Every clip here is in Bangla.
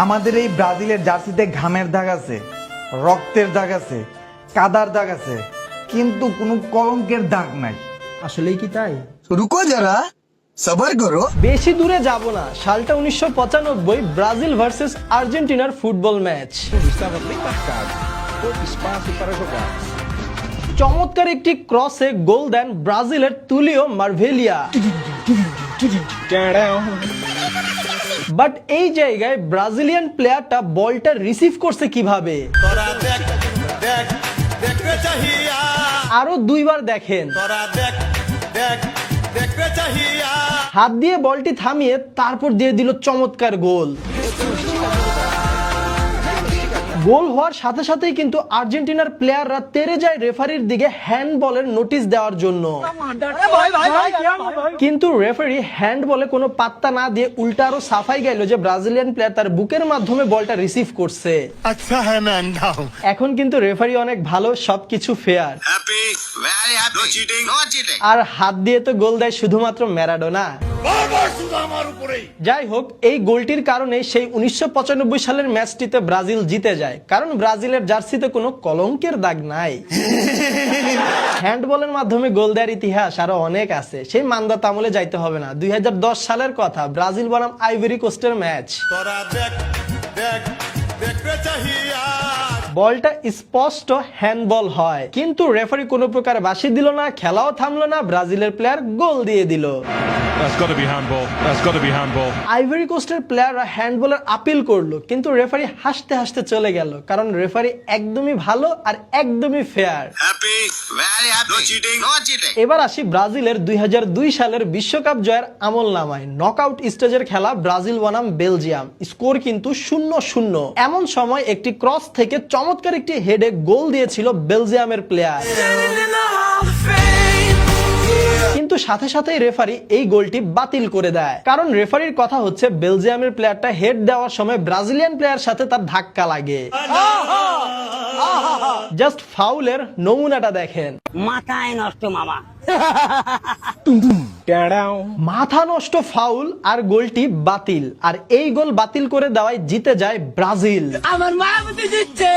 আমাদের এই ব্রাজিলের জার্সিতে ঘামের দাগ আছে, রক্তের দাগ আছে, কাদার দাগ আছে, কিন্তু কোনো কলঙ্কের দাগ নাই। আসলেই কি তাই? रुको जरा सबर करो। বেশি দূরে যাব না, সালটা 1995, ব্রাজিল ভার্সেস আর্জেন্টিনার ফুটবল ম্যাচ। চমৎকার একটি ক্রসে গোল দেন ব্রাজিলের তুলিও মার্ভেলিয়া। বাট এই জায়গায় ব্রাজিলিয়ান প্লেয়ারটা বলটা রিসিভ করছে কিভাবে? আরো দুইবার দেখেন। হাত দিয়ে বলটি থামিয়ে তারপর দিয়ে দিল চমৎকার গোল। গোল হওয়ার সাথে সাথেই কিন্তু আর্জেন্টিনার প্লেয়াররা তেড়ে যায় রেফারির দিকে হ্যান্ডবলের নোটিশ দেওয়ার জন্য, কিন্তু রেফারি হ্যান্ডবলে কোনো পাত্তা না দিয়ে উল্টা আরো সাফাই গেল যে ব্রাজিলিয়ান প্লেয়ার তার বুকের মাধ্যমে বলটা রিসিভ করছে। अच्छा है मैं अंधा हूँ। এখন কিন্তু রেফারি অনেক ভালো, সবকিছু fair. Happy very happy. No cheating no cheating. আর হাত দিয়ে তো গোল দেয় শুধুমাত্র ম্যারাডোনা। যাই হোক, এই গোলটির কারণে সেই 1995 সালের ম্যাচটিতে ব্রাজিল জিতে যায়, কারণ ব্রাজিলের জার্সিতে কোনো কলঙ্কের দাগ নাই। হ্যান্ডবলের মাধ্যমে গোল দেওয়ার ইতিহাস আরো অনেক আছে, সেই মান্দা তামলে যাইতে হবে না। 2010 সালের কথা, ব্রাজিল বনাম আইভরি কোস্টের ম্যাচ। বলটা স্পষ্ট হ্যান্ডবল হয়, কিন্তু রেফারি কোনো প্রকার বাঁশি দিল না, খেলাও থামলো না, ব্রাজিলের প্লেয়ার গোল দিয়ে দিল। That's got to be handball. That's got to be handball. Ivory কোস্টের প্লেয়াররা হ্যান্ডবলের আপিল করলো, কিন্তু রেফারি হাসতে হাসতে চলে গেল, কারণ রেফারি একদমই ভালো আর একদমই fair. Happy very happy. No cheating no cheating. এবার আসি ব্রাজিলের 2002 সালের বিশ্বকাপ জয়ের আমল নামায়। নকআউট স্টেজের খেলা, ব্রাজিল বনাম বেলজিয়াম, স্কোর কিন্তু 0-0। এমন সময় একটি ক্রস থেকে চমৎকার একটি হেডে গোল দিয়েছিল বেলজিয়ামের প্লেয়ার, কিন্তু সাথে সাথেই রেফারি এই গোলটি বাতিল করে দেয়। কারণ রেফারির কথা হচ্ছে বেলজিয়ামের প্লেয়ারটা হেড দেওয়ার সময় ব্রাজিলিয়ান প্লেয়ার সাথে তার ধাক্কা লাগে। জাস্ট ফাউলের নমুনাটা দেখেন। মাথায় নষ্ট মামা। মাথা নষ্ট ফাউল আর গোলটি বাতিল, আর এই গোল বাতিল করে দেওয়ায় জিতে যায় ব্রাজিল। আমার মাহমুদি দিচ্ছে,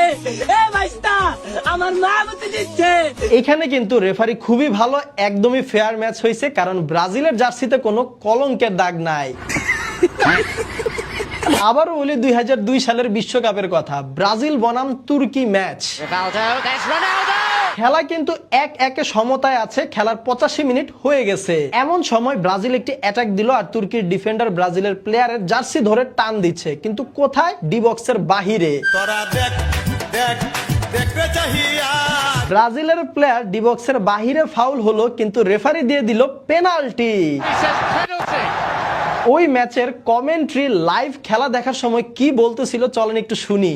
এ ভাইস্তা আমার মাহমুদি দিচ্ছে। এখানে কিন্তু রেফারি খুবই ভালো, একদমই ফেয়ার ম্যাচ হয়েছে, কারণ ব্রাজিলের জার্সিতে কোনো কলঙ্কের দাগ নাই। আবারও বলি 2002 সালের বিশ্বকাপের কথা, ব্রাজিল বনাম তুর্কি ম্যাচ। খেলা কিন্তু 1-1 সমতায় আছে, খেলার 85 মিনিট হয়ে গেছে। এমন সময় ব্রাজিল একটি অ্যাটাক দিল, আর তুর্কির ডিফেন্ডার ব্রাজিলের প্লেয়ারের জার্সি ধরে টান দিচ্ছে, কিন্তু কোথায়? ডি বক্সের বাহিরে। ব্রাজিলের প্লেয়ার ডি বক্সের বাহিরে ফাউল হলো, কিন্তু রেফারি দিয়ে দিল পেনাল্টি। ওই ম্যাচের কমেন্ট্রি লাইভ খেলা দেখার সময় কি বলতেছিল চলেন একটু শুনি।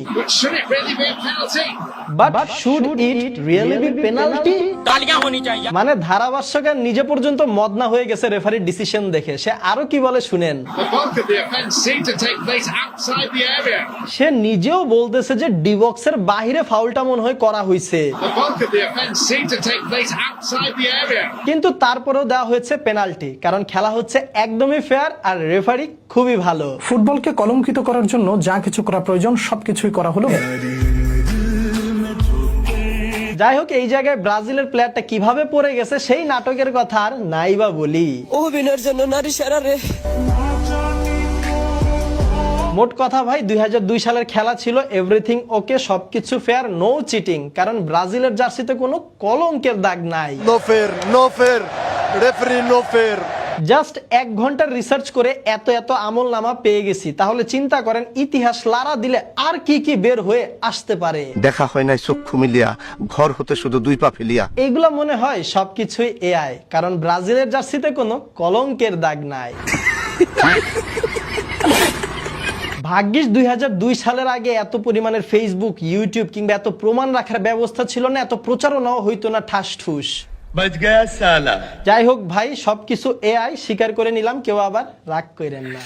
But should it really be penalty? মানে ধারাভাষ্যকার নিজে পর্যন্ত মদনা হয়ে গেছে রেফারির ডিসিশন দেখে। সে আরো কি বলে শুনেন। সে নিজেও বলতেছে যে ডি বক্সের বাহিরে ফাউলটা মনে হয় করা হয়েছে, কিন্তু তারপরেও দেওয়া হয়েছে পেনাল্টি, কারণ খেলা হচ্ছে একদমই ফেয়ার আর রেফারি খুবই ভালো। ফুটবলকে কলঙ্কিত করার জন্য যা কিছু করা প্রয়োজন সবকিছুই করা হলো। যাই হোক, এই জায়গায় ব্রাজিলের প্লেয়ারটা কিভাবে পড়ে গেছে সেই নাটকের কথা আর নাইবা বলি। অভিনয়ের জন্য নারী সেরা রে। মোট কথা ভাই, 2002 সালের খেলা ছিল এভরিথিং ওকে, সবকিছু ফেয়ার, নো চিটিং, কারণ ব্রাজিলের জার্সিতে কোনো কলঙ্কের দাগ নাই। नो फेर रेफरी नो फेर। জাস্ট 1 ঘন্টার রিসার্চ করে এত এত আমল নামা পেয়ে গেছি, তাহলে চিন্তা করেন ইতিহাস লারা দিলে আর কি কি বের হয়ে আসতে পারে। দেখা হয় নাই চক্ষু মিলিয়া, ঘর হতে শুধু 2 পা ফেলিয়া। এইগুলা মনে হয় সবকিছুই এআই, কারণ ব্রাজিলের জার্সিতে কোনো কলঙ্কের দাগ নাই। ভাগ্যিস 2002 সালের আগে এত পরিমাণের ফেসবুক, ইউটিউব কিংবা এত প্রমাণ রাখার ব্যবস্থা ছিল না, এত প্রচারণাও হইতো না ঠাস ঠুস। बच गया साला। যাই হোক ভাই, সবকিছু এআই স্বীকার করে নিলাম, কেউ আবার রাগ করেন না।